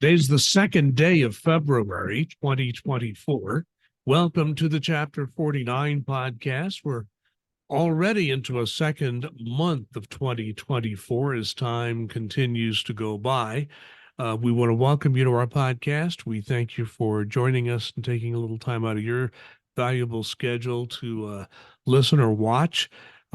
Today's the second day of February 2024. Welcome to the Chapter 49 podcast. We're already into a second month of 2024 as time continues to go by. We want to welcome you to our podcast. We thank you for joining us and taking a little time out of your valuable schedule to listen or watch.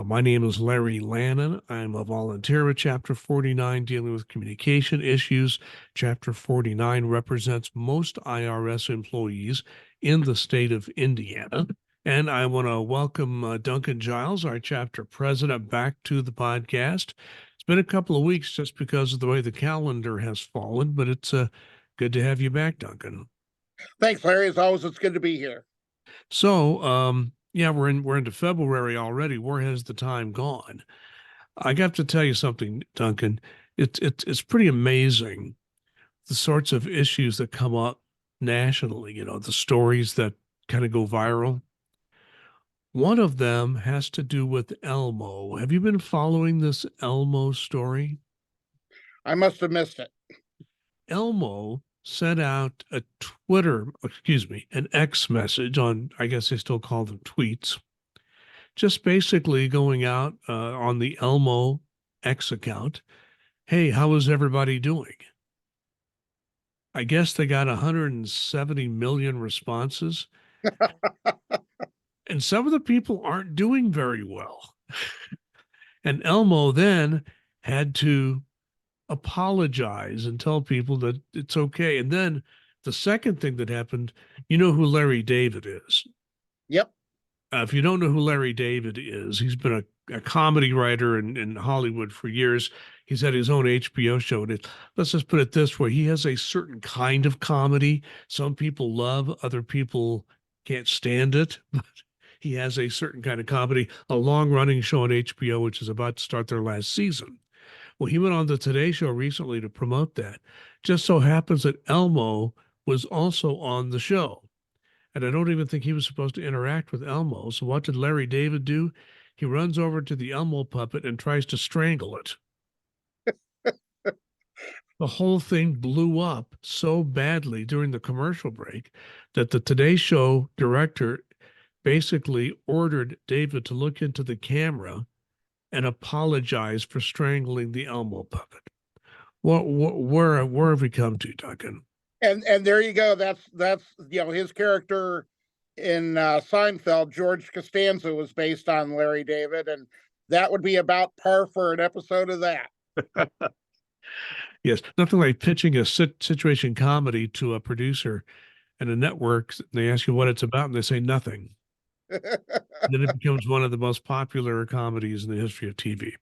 My name is Larry Lannan. I'm a volunteer with Chapter 49 dealing with communication issues. Chapter 49 represents most IRS employees in the state of Indiana. And I want to welcome Duncan Giles, our chapter president, back to the podcast. It's been a couple of weeks just because of the way the calendar has fallen, but it's good to have you back, Duncan. Thanks, Larry. As always, it's good to be here. So, yeah, we're into February already. Where has the time gone? I got to tell you something, Duncan. It's pretty amazing the sorts of issues that come up nationally. You know, the stories that kind of go viral. One of them has to do with Elmo. Have you been following this Elmo story? I must have missed it. Elmo sent out an X message on, I guess they still call them tweets, just basically going out on the Elmo X account. Hey, how is everybody doing? I guess they got 170 million responses. And some of the people aren't doing very well. And Elmo then had to apologize and tell people that it's okay. And then the second thing that happened, you know who Larry David is? Yep. If you don't know who Larry David is, he's been a comedy writer in Hollywood for years. He's had his own HBO show. And let's just put it this way. He has a certain kind of comedy. Some people love, other people can't stand it. But he has a certain kind of comedy, a long-running show on HBO, which is about to start their last season. Well, he went on the Today Show recently to promote that. Just so happens that Elmo was also on the show. And I don't even think he was supposed to interact with Elmo. So what did Larry David do? He runs over to the Elmo puppet and tries to strangle it. The whole thing blew up so badly during the commercial break that the Today Show director basically ordered David to look into the camera and apologize for strangling the Elmo puppet. Where have we come to, Duncan? And there you go. That's his character in Seinfeld, George Costanza, was based on Larry David, and that would be about par for an episode of that. Yes, nothing like pitching a situation comedy to a producer and a network. They ask you what it's about, and they say nothing. Then it becomes one of the most popular comedies in the history of TV.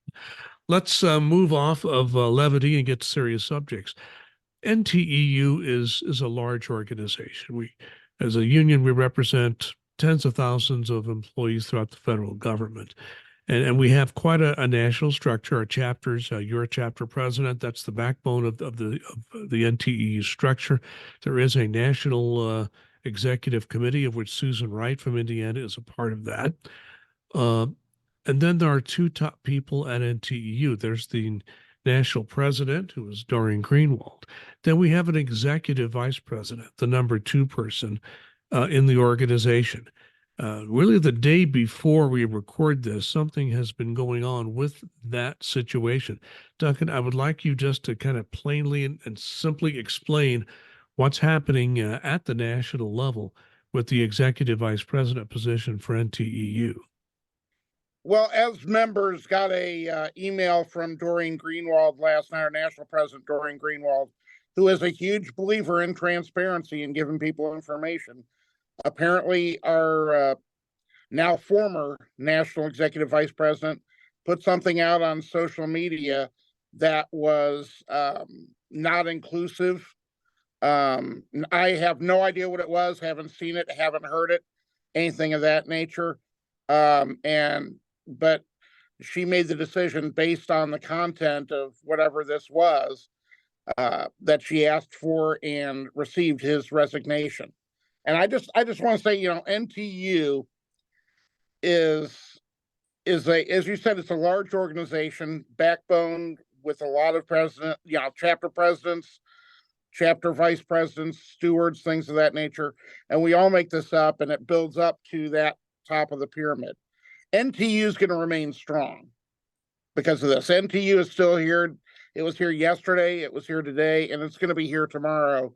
Let's move off of levity and get to serious subjects. NTEU is a large organization. We, as a union, we represent tens of thousands of employees throughout the federal government. And we have quite a national structure. Our chapters, you're a chapter president. That's the backbone of the NTEU structure. There is a national executive committee of which Susan Wright from Indiana is a part of that. And then there are two top people at NTEU. There's the national president, who is Doreen Greenwald. Then we have an executive vice president, the number two person in the organization. Really, the day before we record this, something has been going on with that situation. Duncan, I would like you just to kind of plainly and simply explain what's happening at the national level with the executive vice president position for NTEU. Well, as members got a email from Doreen Greenwald last night, our national president, Doreen Greenwald, who is a huge believer in transparency and giving people information. Apparently, our now former national executive vice president put something out on social media that was not inclusive. I have no idea what it was, haven't seen it, haven't heard it, anything of that nature. But she made the decision based on the content of whatever this was that she asked for and received his resignation. And I just want to say, NTU is as you said, it's a large organization, backbone with a lot of chapter presidents, chapter vice presidents, stewards, things of that nature. And we all make this up, and it builds up to that top of the pyramid. NTU is going to remain strong because of this. NTU is still here. It was here yesterday, it was here today, and it's going to be here tomorrow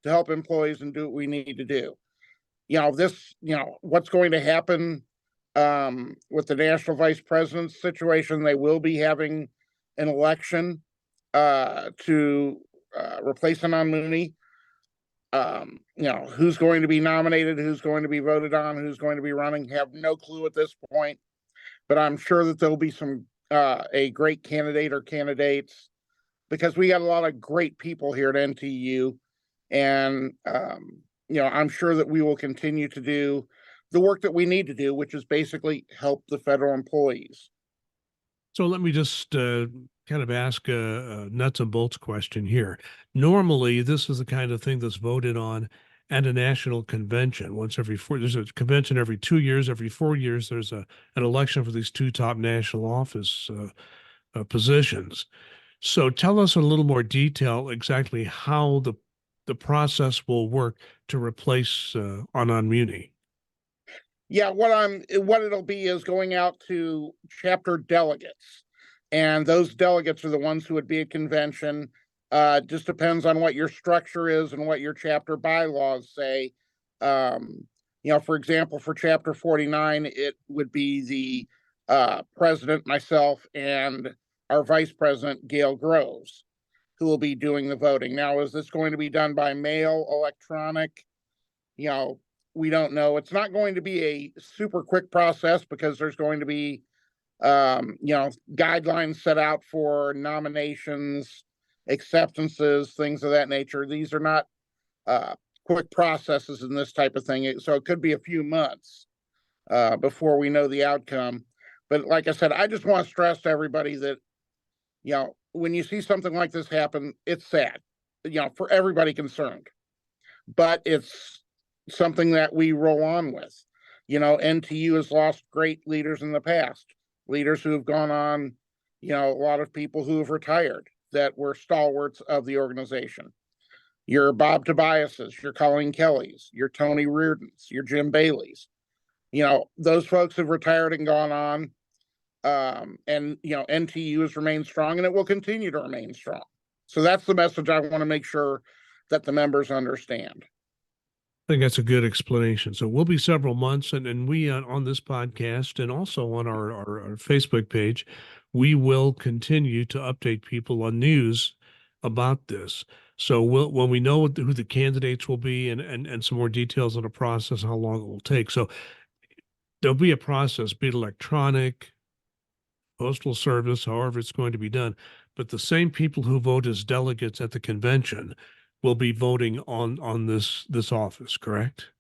to help employees and do what we need to do. What's going to happen with the national vice president's situation, they will be having an election to replace Anon Mooney. Who's going to be nominated, who's going to be voted on, who's going to be running, have no clue at this point. But I'm sure that there'll be a great candidate or candidates, because we got a lot of great people here at NTEU. And, I'm sure that we will continue to do the work that we need to do, which is basically help the federal employees. So let me just kind of ask a nuts and bolts question here. Normally, this is the kind of thing that's voted on at a national convention once every there's a convention every 2 years, every 4 years, there's an election for these two top national office positions. So tell us in a little more exactly how the process will work to replace Anon Mooney. Yeah, what it'll be is going out to chapter delegates, and those delegates are the ones who would be at convention. Just depends on what your structure is and what your chapter bylaws say. For example, for chapter 49, it would be the president, myself, and our vice president, Gail Groves, who will be doing the voting. Now, is this going to be done by mail, electronic? We don't know. It's not going to be a super quick process because there's going to be, guidelines set out for nominations, acceptances, things of that nature. These are not quick processes in this type of thing. So it could be a few months before we know the outcome. But like I said, I just want to stress to everybody that, when you see something like this happen, it's sad, for everybody concerned. But it's something that we roll on with. NTU has lost great leaders in the past, leaders who have gone on, a lot of people who have retired that were stalwarts of the organization. Your Bob Tobiases, your Colleen Kellys, your Tony Reardons, your Jim Baileys. Those folks have retired and gone on. And NTU has remained strong, and it will continue to remain strong. So that's the message I want to make sure that the members understand. I think that's a good explanation. So we'll be several months, and we on this podcast and also on our Facebook page, we will continue to update people on news about this. So when we know who the candidates will be and some more details on the process, how long it will take. So there'll be a process, be it electronic, postal service, however it's going to be done. But the same people who vote as delegates at the convention will be voting on this office, correct?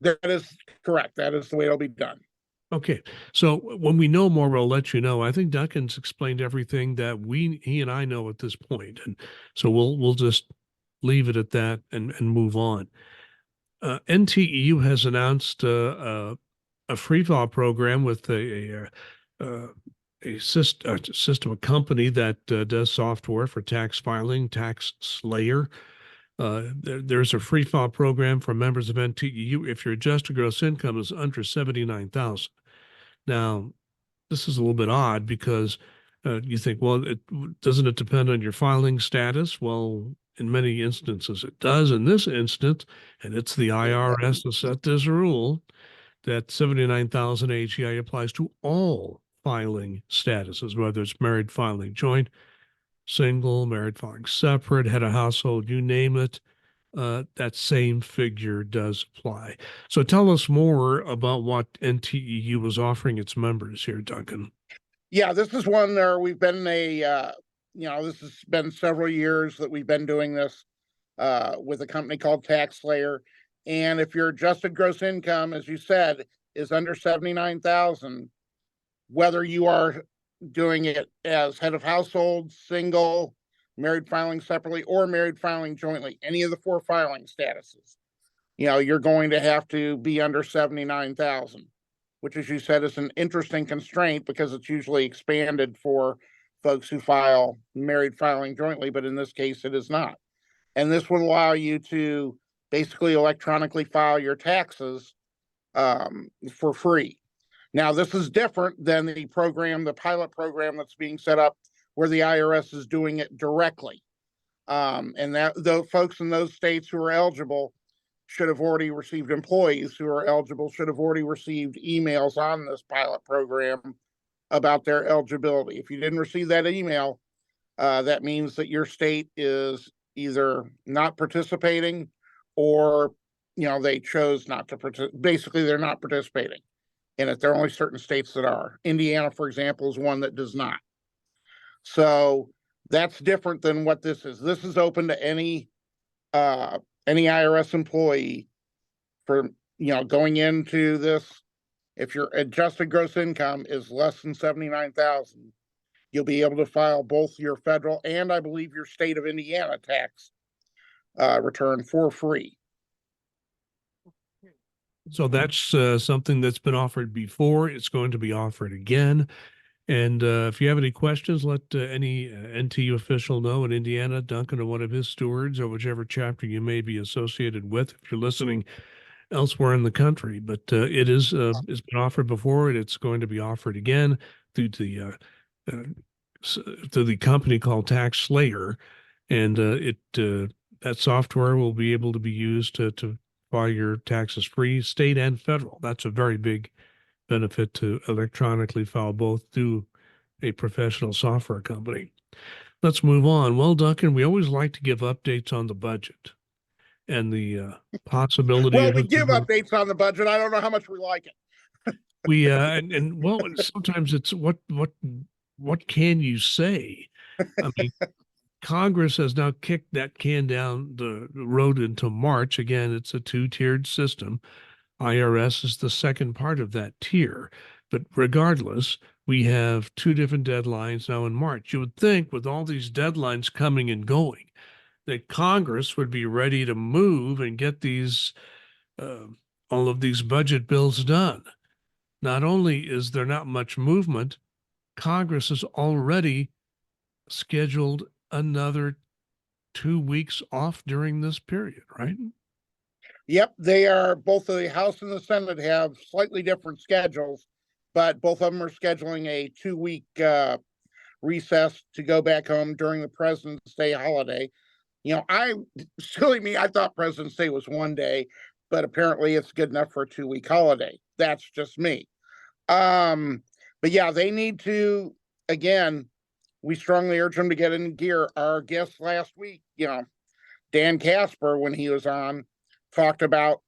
That is correct. That is the way it'll be done. Okay. So when we know more, we'll let you know. I think Duncan's explained everything that he and I know at this point. And so we'll just leave it at that and move on. NTEU has announced a free fall program with a system, a company that does software for tax filing, Tax Slayer. There's a free file program for members of NTEU if your adjusted gross income is under 79,000. Now, this is a little bit odd because you think, well, doesn't it depend on your filing status? Well, in many instances it does. In this instance, and it's the IRS that set this rule, that 79,000 AGI applies to all filing statuses, whether it's married filing joint, single, married filing separate, head of household, you name it. That same figure does apply. So tell us more about what NTEU was offering its members here, Duncan. Yeah, this is one where we've been this has been several years that we've been doing this with a company called Tax Slayer. And if your adjusted gross income, as you said, is under 79,000, whether you are doing it as head of household, single, married filing separately, or married filing jointly, any of the 4 filing statuses, you're going to have to be under 79,000, which, as you said, is an interesting constraint because it's usually expanded for folks who file married filing jointly, but in this case, it is not. And this would allow you to basically electronically file your taxes for free. Now, this is different than the pilot program that's being set up where the IRS is doing it directly. And that the folks in those states who are eligible should have already received, employees who are eligible should have already received emails on this pilot program about their eligibility. If you didn't receive that email, that means that your state is either not participating or, they chose not to participate. Basically, they're not participating in it. There are only certain states that are. Indiana, for example, is one that does not. So that's different than what this is. This is open to any IRS employee for, going into this. If your adjusted gross income is less than 79,000, you'll be able to file both your federal and, I believe, your state of Indiana tax return for free. So that's something that's been offered before. It's going to be offered again. And if you have any questions, let any NTU official know in Indiana, Duncan, or one of his stewards, or whichever chapter you may be associated with, if you're listening elsewhere in the country. But it's been offered before, and it's going to be offered again through the company called Tax Slayer, and that software will be able to be used to file your taxes free, state and federal. That's a very big benefit, to electronically file both through a professional software company. Let's move on. Well, Duncan, we always like to give updates on the budget and the possibility Well, of we give updates on the budget. I don't know how much we like it. we well, sometimes it's what can you say? I mean, Congress has now kicked that can down the road into March. Again, it's a two-tiered system. IRS is the second part of that tier. But regardless, we have two different deadlines now in March. You would think, with all these deadlines coming and going, that Congress would be ready to move and get these all of these budget bills done. Not only is there not much movement, Congress has already scheduled another 2 weeks off during this period, right? Yep, they are. Both the House and the Senate have slightly different schedules, but both of them are scheduling a 2-week recess to go back home during the President's Day holiday. Silly me, I thought President's Day was one day, but apparently it's good enough for a 2-week holiday. That's just me. But yeah, they need to, again, we strongly urge them to get in gear. Our guest last week, Dan Casper, when he was on, talked about,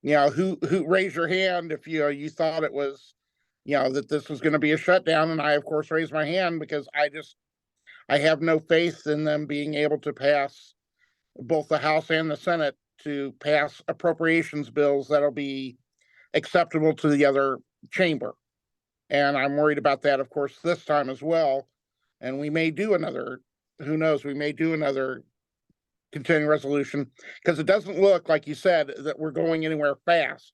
who raised your hand if you thought it was, that this was going to be a shutdown. And I, of course, raised my hand because I have no faith in them being able to pass, both the House and the Senate, to pass appropriations bills that'll be acceptable to the other chamber. And I'm worried about that, of course, this time as well. And we may do another, who knows, we may do another continuing resolution, because it doesn't look, like you said, that we're going anywhere fast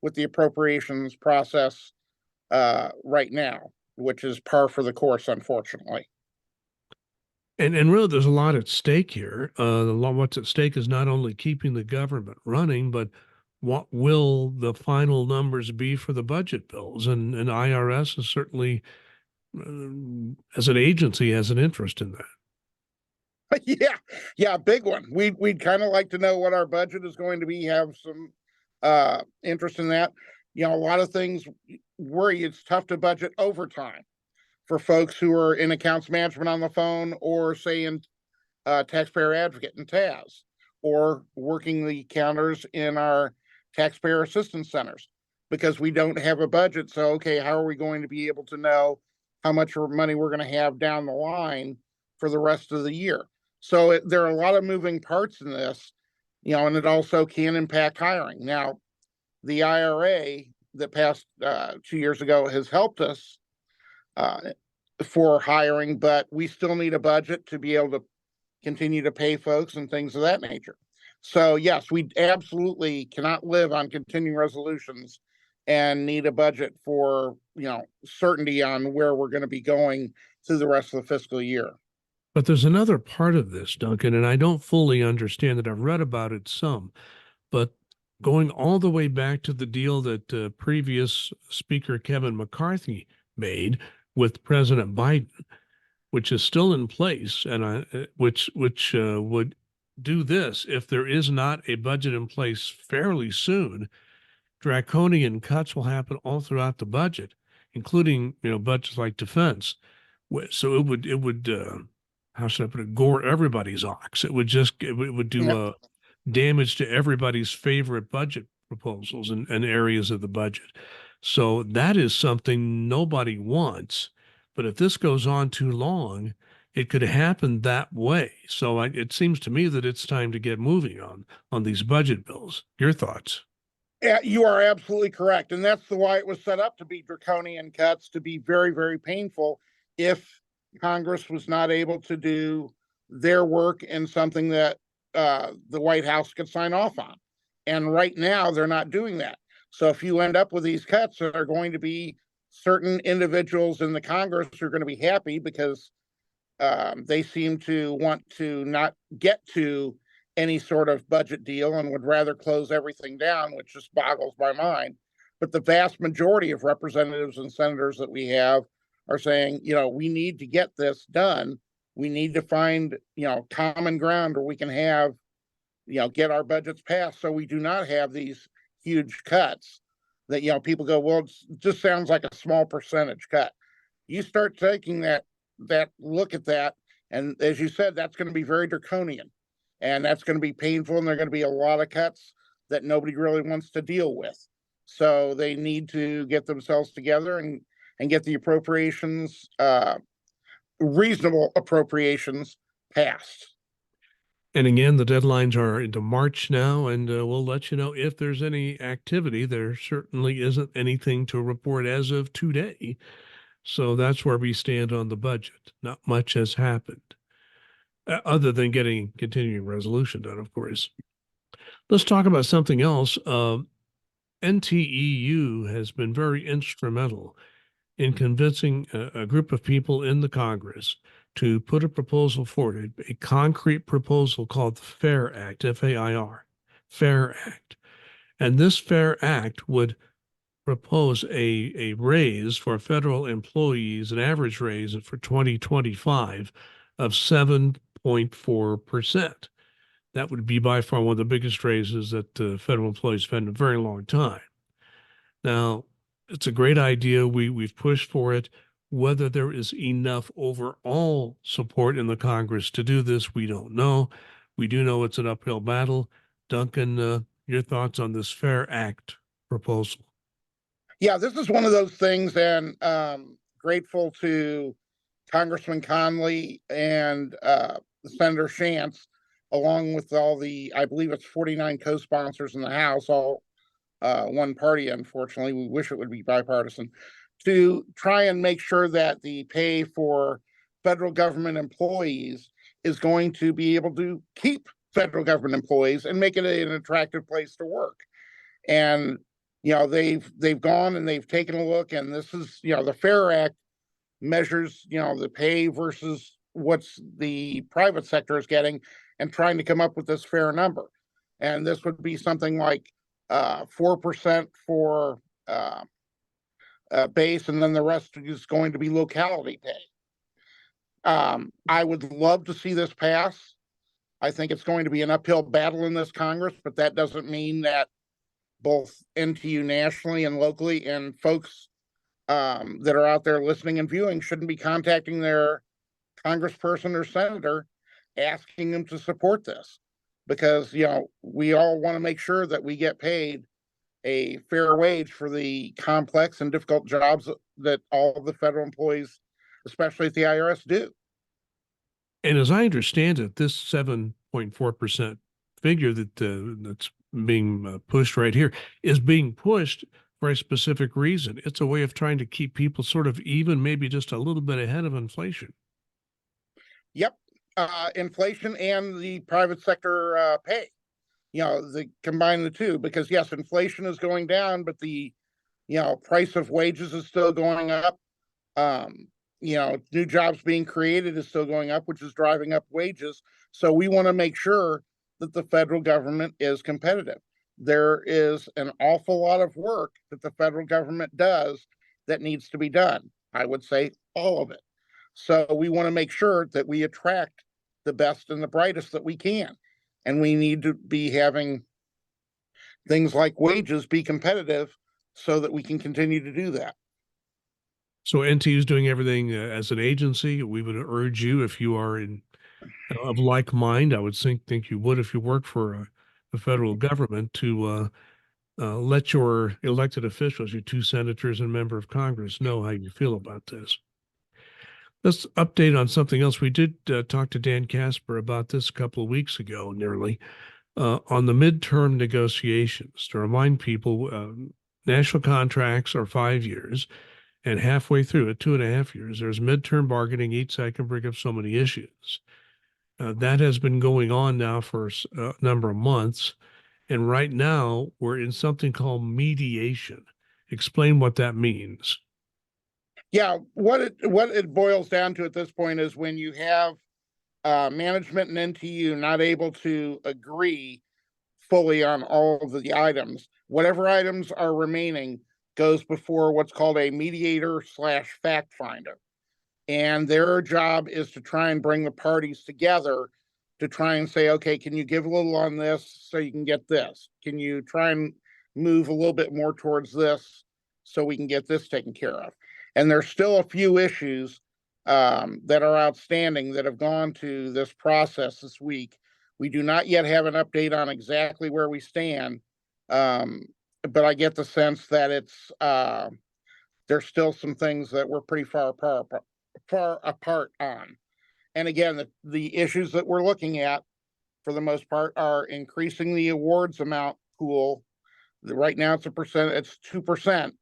with the appropriations process right now, which is par for the course, unfortunately. And really, there's a lot at stake here. What's at stake is not only keeping the government running, but what will the final numbers be for the budget bills? And IRS is certainly, as an agency, has an interest in that. Yeah, big one. We'd kind of like to know what our budget is going to be, have some interest in that. A lot of things worry. It's tough to budget overtime for folks who are in accounts management on the phone, or say in taxpayer advocate in TAS, or working the counters in our taxpayer assistance centers, because we don't have a budget. So, okay, how are we going to be able to know how much money we're going to have down the line for the rest of the year? So there are a lot of moving parts in this, and it also can impact hiring. Now, the IRA that passed 2 years ago has helped us for hiring, but we still need a budget to be able to continue to pay folks and things of that nature. So yes, we absolutely cannot live on continuing resolutions, and need a budget for, certainty on where we're going to be going through the rest of the fiscal year. But there's another part of this, Duncan, and I don't fully understand it. I've read about it some, but going all the way back to the deal that previous Speaker Kevin McCarthy made with President Biden, which is still in place, and which would do this if there is not a budget in place fairly soon. Draconian cuts will happen all throughout the budget, including budgets like defense. So it would how should I put it, gore everybody's ox. It would do damage to everybody's favorite budget proposals and areas of the budget. So that is something nobody wants. But if this goes on too long, it could happen that way. So it seems to me that it's time to get moving on these budget bills. Your thoughts? Yeah, you are absolutely correct. And that's the why it was set up, to be draconian cuts, to be very, very painful if Congress was not able to do their work in something that the White House could sign off on. And right now, they're not doing that. So if you end up with these cuts, there are going to be certain individuals in the Congress who are going to be happy because they seem to want to not get to any sort of budget deal and would rather close everything down, which just boggles my mind. But the vast majority of representatives and senators that we have are saying, we need to get this done. We need to find, common ground where we can have, get our budgets passed so we do not have these huge cuts that, people go, well, it just sounds like a small percentage cut. You start taking that look at that, and as you said, that's going to be very draconian. And that's going to be painful, and there are going to be a lot of cuts that nobody really wants to deal with. So they need to get themselves together and get the appropriations, reasonable appropriations, passed. And again, the deadlines are into March now, and we'll let you know if there's any activity. There certainly isn't anything to report as of today. So that's where we stand on the budget. Not much has happened, other than getting continuing resolution done, of course. Let's talk about something else. NTEU has been very instrumental in convincing a group of people in the Congress to put a proposal forward, a concrete proposal called the FAIR Act, FAIR, FAIR Act. And this FAIR Act would propose a raise for federal employees, an average raise for 2025 of 7.4%. That would be by far one of the biggest raises that federal employees have had in a very long time. Now, it's a great idea. We've pushed for it. Whether there is enough overall support in the Congress to do this, we don't know. We do know it's an uphill battle. Duncan, your thoughts on this FAIR Act proposal? Yeah, this is one of those things, and grateful to Congressman Conley and Senator Shantz, along with all the, I believe it's 49 co-sponsors in the House, all one party, unfortunately. We wish it would be bipartisan, to try and make sure that the pay for federal government employees is going to be able to keep federal government employees and make it an attractive place to work. And they've gone and they've taken a look, and this is, the FAIR Act measures, the pay versus what's the private sector is getting, and trying to come up with this fair number. And this would be something like 4% for base, and then the rest is going to be locality pay. I would love to see this pass. I think it's going to be an uphill battle in this Congress, but that doesn't mean that both NTU nationally and locally, and folks that are out there listening and viewing, shouldn't be contacting their congressperson or senator asking them to support this, because we all want to make sure that we get paid a fair wage for the complex and difficult jobs that all the federal employees, especially at the IRS, do. And as I understand it, this 7.4% figure that's being pushed right here is being pushed for a specific reason. It's a way of trying to keep people sort of even, maybe just a little bit ahead of inflation. Yep. Inflation and the private sector pay. The combine the two, because yes, inflation is going down, but the price of wages is still going up. new jobs being created is still going up, which is driving up wages. So we want to make sure that the federal government is competitive. There is an awful lot of work that the federal government does that needs to be done. I would say all of it. So we want to make sure that we attract the best and the brightest that we can. And we need to be having things like wages be competitive so that we can continue to do that. So NTU is doing everything as an agency. We would urge you, if you are of like mind, I would think you would if you work for the federal government, to let your elected officials, your two senators and member of Congress, know how you feel about this. Let's update on something else. We did talk to Dan Casper about this a couple of weeks ago, nearly, on the midterm negotiations. To remind people, national contracts are 5 years, and halfway through it, 2.5 years, there's midterm bargaining. Each side can bring up so many issues. That has been going on now for a number of months. And right now, we're in something called mediation. Explain what that means. Yeah, what it boils down to at this point is when you have management and NTU not able to agree fully on all of the items, whatever items are remaining goes before what's called a mediator slash fact finder. And their job is to try and bring the parties together to try and say, okay, can you give a little on this so you can get this? Can you try and move a little bit more towards this so we can get this taken care of? And there's still a few issues that are outstanding that have gone to this process this week. We do not yet have an update on exactly where we stand, but I get the sense that it's there's still some things that we're pretty far apart on. And again, the issues that we're looking at, for the most part, are increasing the awards amount pool. Right now, it's 2%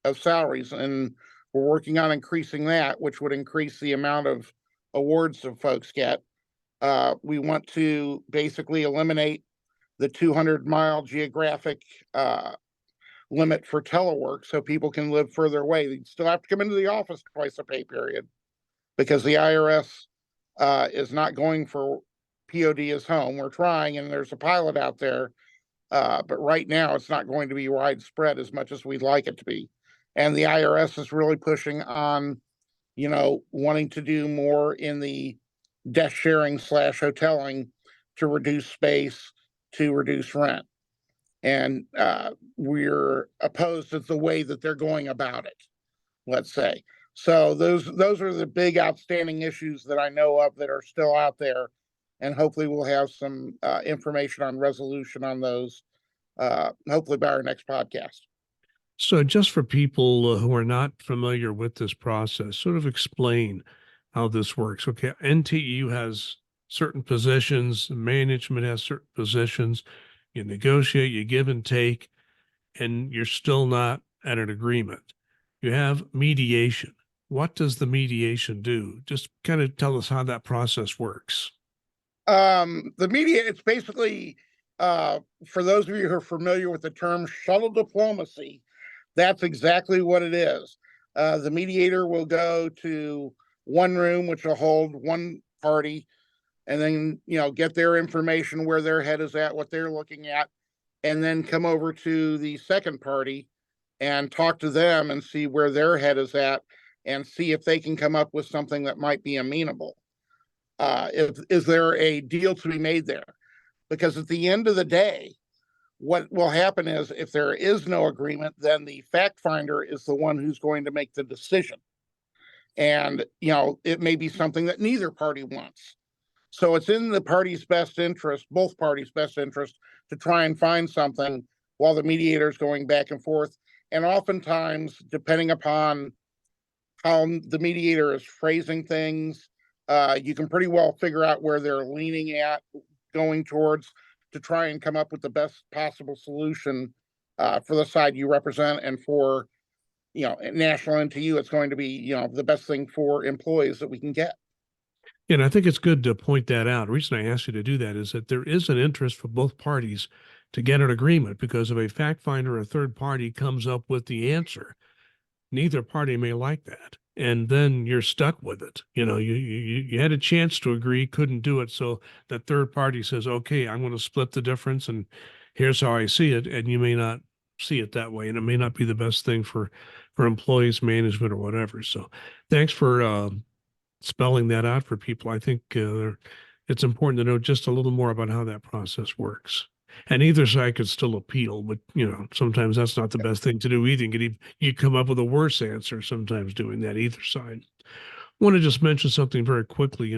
of salaries, and we're working on increasing that, which would increase the amount of awards that folks get. We want to basically eliminate the 200-mile geographic limit for telework so people can live further away. They still have to come into the office twice a pay period because the IRS is not going for POD as home. We're trying, and there's a pilot out there, but right now it's not going to be widespread as much as we'd like it to be. And the IRS is really pushing on, wanting to do more in the desk sharing / hoteling to reduce space, to reduce rent. And we're opposed to the way that they're going about it, let's say. So those are the big outstanding issues that I know of that are still out there, and hopefully we'll have some information on resolution on those, hopefully by our next podcast. So, just for people who are not familiar with this process, sort of explain how this works. Okay, NTEU has certain positions, management has certain positions. You negotiate, you give and take, and you're still not at an agreement. You have mediation. What does the mediation do? Just kind of tell us how that process works. It's basically, for those of you who are familiar with the term shuttle diplomacy, that's exactly what it is. The mediator will go to one room, which will hold one party, and then, get their information, where their head is at, what they're looking at, and then come over to the second party and talk to them and see where their head is at and see if they can come up with something that might be amenable. Is there a deal to be made there? Because at the end of the day, what will happen is if there is no agreement, then the fact finder is the one who's going to make the decision. And, it may be something that neither party wants. So it's in the party's best interest, both parties' best interest, to try and find something while the mediator is going back and forth. And oftentimes, depending upon how the mediator is phrasing things, you can pretty well figure out where they're leaning at, going towards, to try and come up with the best possible solution for the side you represent, and for, national NTU, it's going to be, the best thing for employees that we can get. And I think it's good to point that out. The reason I asked you to do that is that there is an interest for both parties to get an agreement, because if a fact finder or a third party comes up with the answer, neither party may like that. And then you're stuck with it. You had a chance to agree, couldn't do it. So that third party says, okay, I'm going to split the difference and here's how I see it. And you may not see it that way. And it may not be the best thing for employees, management, or whatever. So thanks for spelling that out for people. I think it's important to know just a little more about how that process works. And either side could still appeal, but sometimes that's not the best thing to do either. You come up with a worse answer sometimes doing that either side. I want to just mention something very quickly.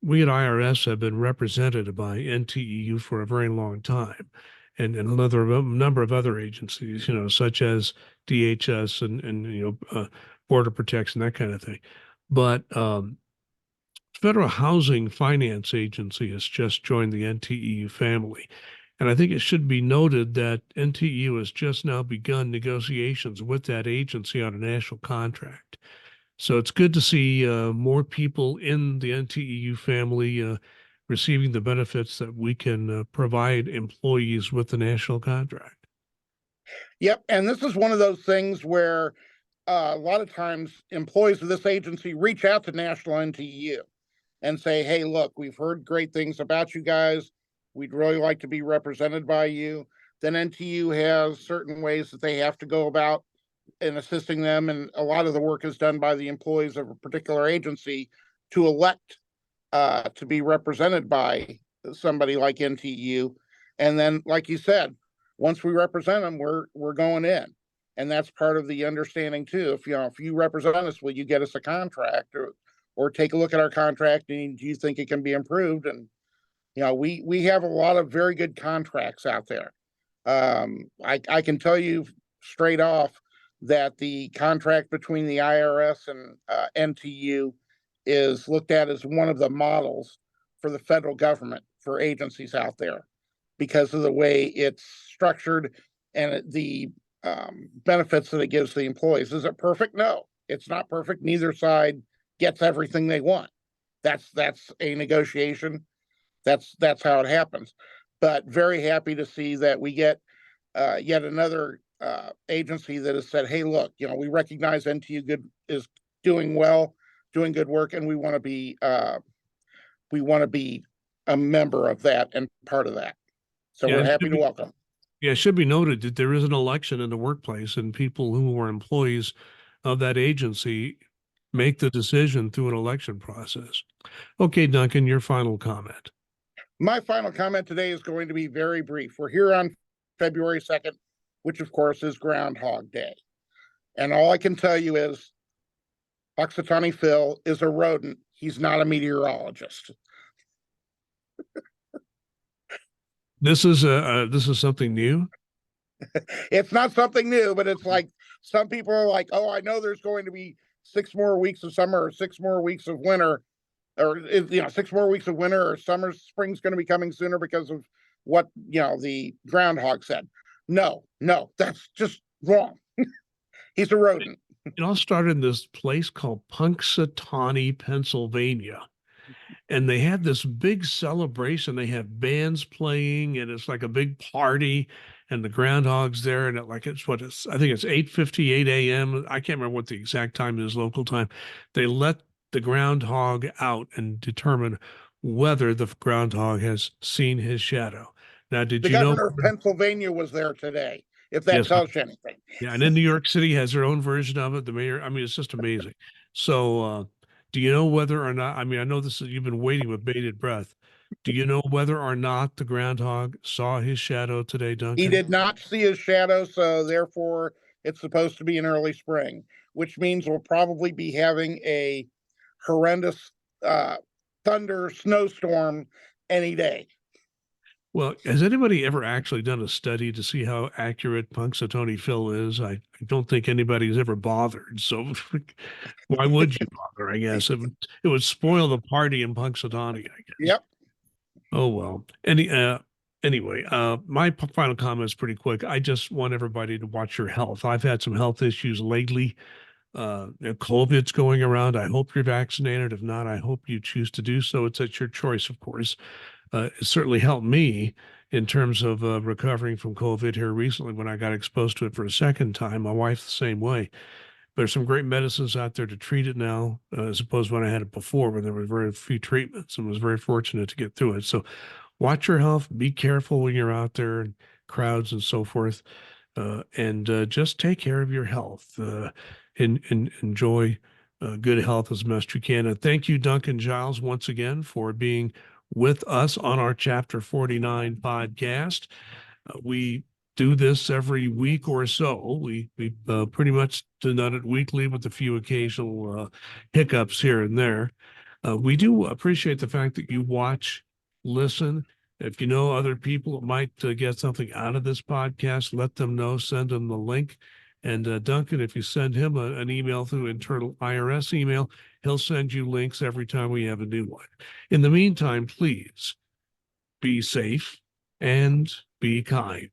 We at IRS have been represented by NTEU for a very long time, and a number of other agencies, such as DHS and Border Protection, that kind of thing. But Federal Housing Finance Agency has just joined the NTEU family. And I think it should be noted that NTEU has just now begun negotiations with that agency on a national contract. So it's good to see more people in the NTEU family receiving the benefits that we can provide employees with the national contract. Yep. And this is one of those things where a lot of times employees of this agency reach out to National NTEU and say, hey, look, we've heard great things about you guys. We'd really like to be represented by you. Then NTEU has certain ways that they have to go about in assisting them. And a lot of the work is done by the employees of a particular agency to elect to be represented by somebody like NTEU. And then, like you said, once we represent them, we're going in. And that's part of the understanding too. If you represent us, will you get us a contract or take a look at our contract and do you think it can be improved? And we have a lot of very good contracts out there. I can tell you straight off that the contract between the IRS and NTEU is looked at as one of the models for the federal government for agencies out there because of the way it's structured and the benefits that it gives the employees. Is it perfect? No, it's not perfect. Neither side gets everything they want. That's a negotiation. That's how it happens. But very happy to see that we get yet another agency that has said, "Hey, look, we recognize NTEU is doing well, doing good work, and we want to be a member of that and part of that." So we're happy to welcome. Yeah, it should be noted that there is an election in the workplace, and people who are employees of that agency make the decision through an election process. Okay, Duncan, your final comment. My final comment today is going to be very brief. We're here on February 2nd, which of course is Groundhog Day. And all I can tell you is Punxsutawney Phil is a rodent. He's not a meteorologist. This is something new. It's not something new, but it's like some people are like, "Oh, I know there's going to be 6 more weeks of summer or 6 more weeks of winter, or 6 more weeks of winter or spring's going to be coming sooner because of what the groundhog said." No, that's just wrong. He's a rodent. It all started in this place called Punxsutawney, Pennsylvania. And they had this big celebration. They have bands playing, and it's like a big party, and the groundhog's there, and I think it's 8:58 a.m. I can't remember what the exact time is, local time. They let the groundhog out and determine whether the groundhog has seen his shadow. Now, did the you know governor of Pennsylvania was there today, if that Yes, tells you anything? yeah, and then New York City has their own version of it. The mayor, I mean, it's just amazing. So, do you know whether or not? I mean, I know you've been waiting with bated breath. Do you know whether or not the groundhog saw his shadow today, Duncan? He did not see his shadow, so therefore it's supposed to be in early spring, which means we'll probably be having a horrendous thunder snowstorm any day. Well, has anybody ever actually done a study to see how accurate Punxsutawney Phil is? I don't think anybody's ever bothered. So why would you bother? I guess it would spoil the party in Punxsutawney, I guess. Yep. Oh well. Anyway, my final comment is pretty quick. I just want everybody to watch your health. I've had some health issues lately. COVID's going around. I hope you're vaccinated. If not, I hope you choose to do so. It's at your choice, of course. It certainly helped me in terms of recovering from COVID here recently when I got exposed to it for a second time. My wife the same way. There's some great medicines out there to treat it now, as opposed to when I had it before, when there were very few treatments, and was very fortunate to get through it. So watch your health, be careful when you're out there in crowds and so forth, and just take care of your health, and enjoy good health as best you can. And thank you, Duncan Giles, once again for being with us on our Chapter 49 podcast. We do this every week or so. We pretty much done it weekly with a few occasional hiccups here and there. We do appreciate the fact that you watch, listen. If you know other people that might get something out of this podcast, let them know, send them the link. And Duncan, if you send him an email through internal IRS email, he'll send you links every time we have a new one. In the meantime, please be safe and be kind.